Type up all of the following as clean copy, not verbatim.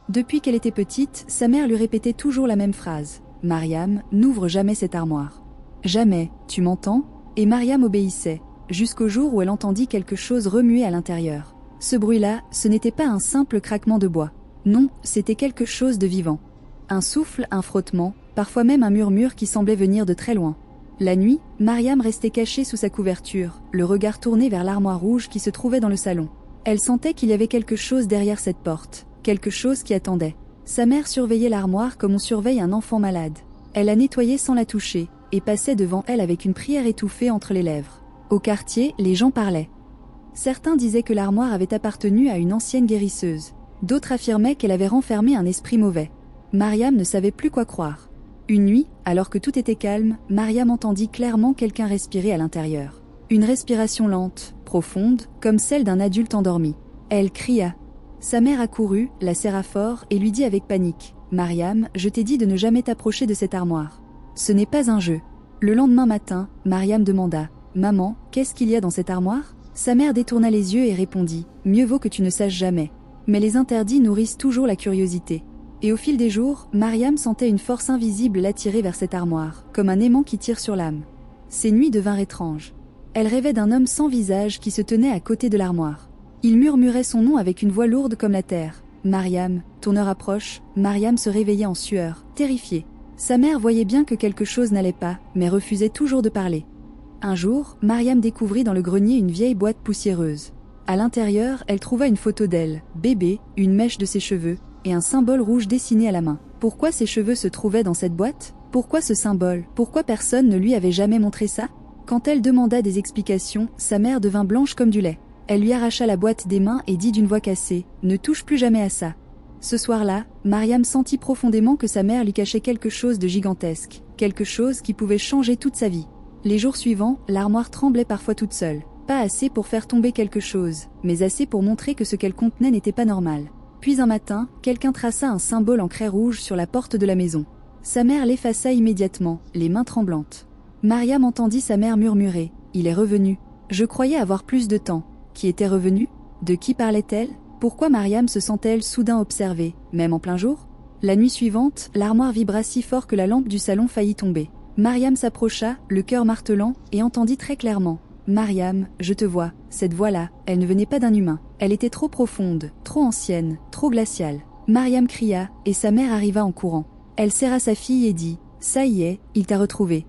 Depuis qu'elle était petite, sa mère lui répétait toujours la même phrase. « Mariam, n'ouvre jamais cette armoire. Jamais, tu m'entends ?» Et Mariam obéissait, jusqu'au jour où elle entendit quelque chose remuer à l'intérieur. Ce bruit-là, ce n'était pas un simple craquement de bois. Non, c'était quelque chose de vivant. Un souffle, un frottement, parfois même un murmure qui semblait venir de très loin. La nuit, Mariam restait cachée sous sa couverture, le regard tourné vers l'armoire rouge qui se trouvait dans le salon. Elle sentait qu'il y avait quelque chose derrière cette porte, quelque chose qui attendait. Sa mère surveillait l'armoire comme on surveille un enfant malade. Elle la nettoyait sans la toucher, et passait devant elle avec une prière étouffée entre les lèvres. Au quartier, les gens parlaient. Certains disaient que l'armoire avait appartenu à une ancienne guérisseuse. D'autres affirmaient qu'elle avait renfermé un esprit mauvais. Mariam ne savait plus quoi croire. Une nuit, alors que tout était calme, Mariam entendit clairement quelqu'un respirer à l'intérieur. Une respiration lente, profonde, comme celle d'un adulte endormi. Elle cria. Sa mère accourut, la serra fort et lui dit avec panique « Mariam, je t'ai dit de ne jamais t'approcher de cette armoire. Ce n'est pas un jeu. » Le lendemain matin, Mariam demanda « Maman, qu'est-ce qu'il y a dans cette armoire ?» Sa mère détourna les yeux et répondit « Mieux vaut que tu ne saches jamais. » Mais les interdits nourrissent toujours la curiosité. Et au fil des jours, Mariam sentait une force invisible l'attirer vers cette armoire, comme un aimant qui tire sur l'âme. Ses nuits devinrent étranges. Elle rêvait d'un homme sans visage qui se tenait à côté de l'armoire. Il murmurait son nom avec une voix lourde comme la terre. « Mariam, ton heure approche. » Mariam se réveillait en sueur, terrifiée. Sa mère voyait bien que quelque chose n'allait pas, mais refusait toujours de parler. Un jour, Mariam découvrit dans le grenier une vieille boîte poussiéreuse. À l'intérieur, elle trouva une photo d'elle, bébé, une mèche de ses cheveux, et un symbole rouge dessiné à la main. Pourquoi ses cheveux se trouvaient dans cette boîte? Pourquoi ce symbole? Pourquoi personne ne lui avait jamais montré ça? Quand elle demanda des explications, sa mère devint blanche comme du lait. Elle lui arracha la boîte des mains et dit d'une voix cassée « Ne touche plus jamais à ça ». Ce soir-là, Mariam sentit profondément que sa mère lui cachait quelque chose de gigantesque, quelque chose qui pouvait changer toute sa vie. Les jours suivants, l'armoire tremblait parfois toute seule. Pas assez pour faire tomber quelque chose, mais assez pour montrer que ce qu'elle contenait n'était pas normal. Puis un matin, quelqu'un traça un symbole en craie rouge sur la porte de la maison. Sa mère l'effaça immédiatement, les mains tremblantes. Mariam entendit sa mère murmurer « Il est revenu. Je croyais avoir plus de temps. » Qui était revenu? De qui parlait-elle? Pourquoi Mariam se sentait-elle soudain observée, même en plein jour? La nuit suivante, l'armoire vibra si fort que la lampe du salon faillit tomber. Mariam s'approcha, le cœur martelant, et entendit très clairement « Mariam, je te vois. » Cette voix-là, elle ne venait pas d'un humain. Elle était trop profonde, trop ancienne, trop glaciale. Mariam cria, et sa mère arriva en courant. Elle serra sa fille et dit « Ça y est, il t'a retrouvée. »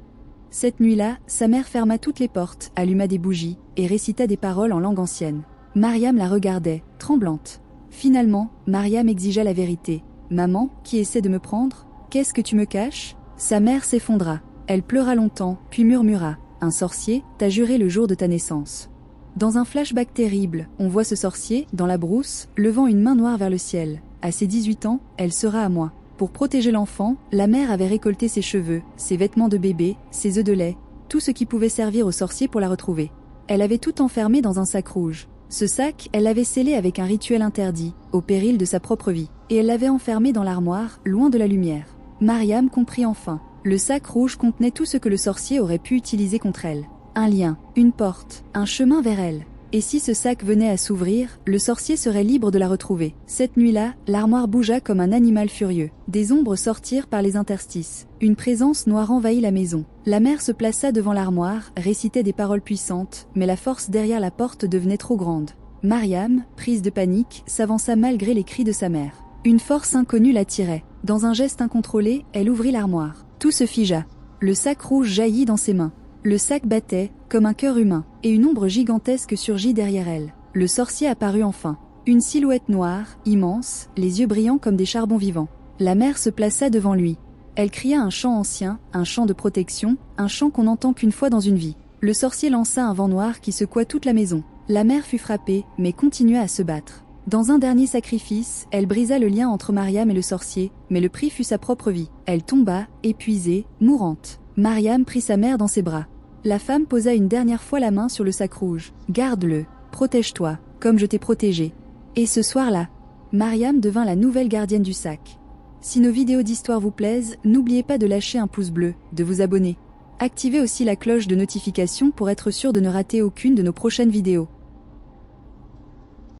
Cette nuit-là, sa mère ferma toutes les portes, alluma des bougies, et récita des paroles en langue ancienne. Mariam la regardait, tremblante. Finalement, Mariam exigea la vérité. « Maman, qui essaie de me prendre? Qu'est-ce que tu me caches ?» Sa mère s'effondra. Elle pleura longtemps, puis murmura « Un sorcier t'a juré le jour de ta naissance. » Dans un flashback terrible, on voit ce sorcier, dans la brousse, levant une main noire vers le ciel. À ses 18 ans, elle sera à moi. Pour protéger l'enfant, la mère avait récolté ses cheveux, ses vêtements de bébé, ses œufs de lait, tout ce qui pouvait servir au sorcier pour la retrouver. Elle avait tout enfermé dans un sac rouge. Ce sac, elle l'avait scellé avec un rituel interdit, au péril de sa propre vie, et elle l'avait enfermé dans l'armoire, loin de la lumière. Mariam comprit enfin. Le sac rouge contenait tout ce que le sorcier aurait pu utiliser contre elle. Un lien, une porte, un chemin vers elle. Et si ce sac venait à s'ouvrir, le sorcier serait libre de la retrouver. Cette nuit-là, l'armoire bougea comme un animal furieux. Des ombres sortirent par les interstices. Une présence noire envahit la maison. La mère se plaça devant l'armoire, récitait des paroles puissantes, mais la force derrière la porte devenait trop grande. Mariam, prise de panique, s'avança malgré les cris de sa mère. Une force inconnue l'attirait. Dans un geste incontrôlé, elle ouvrit l'armoire. Tout se figea. Le sac rouge jaillit dans ses mains. Le sac battait, comme un cœur humain, et une ombre gigantesque surgit derrière elle. Le sorcier apparut enfin. Une silhouette noire, immense, les yeux brillants comme des charbons vivants. La mère se plaça devant lui. Elle cria un chant ancien, un chant de protection, un chant qu'on n'entend qu'une fois dans une vie. Le sorcier lança un vent noir qui secoua toute la maison. La mère fut frappée, mais continua à se battre. Dans un dernier sacrifice, elle brisa le lien entre Mariam et le sorcier, mais le prix fut sa propre vie. Elle tomba, épuisée, mourante. Mariam prit sa mère dans ses bras. La femme posa une dernière fois la main sur le sac rouge. « Garde-le, protège-toi, comme je t'ai protégé. » Et ce soir-là, Mariam devint la nouvelle gardienne du sac. Si nos vidéos d'histoire vous plaisent, n'oubliez pas de lâcher un pouce bleu, de vous abonner. Activez aussi la cloche de notification pour être sûr de ne rater aucune de nos prochaines vidéos.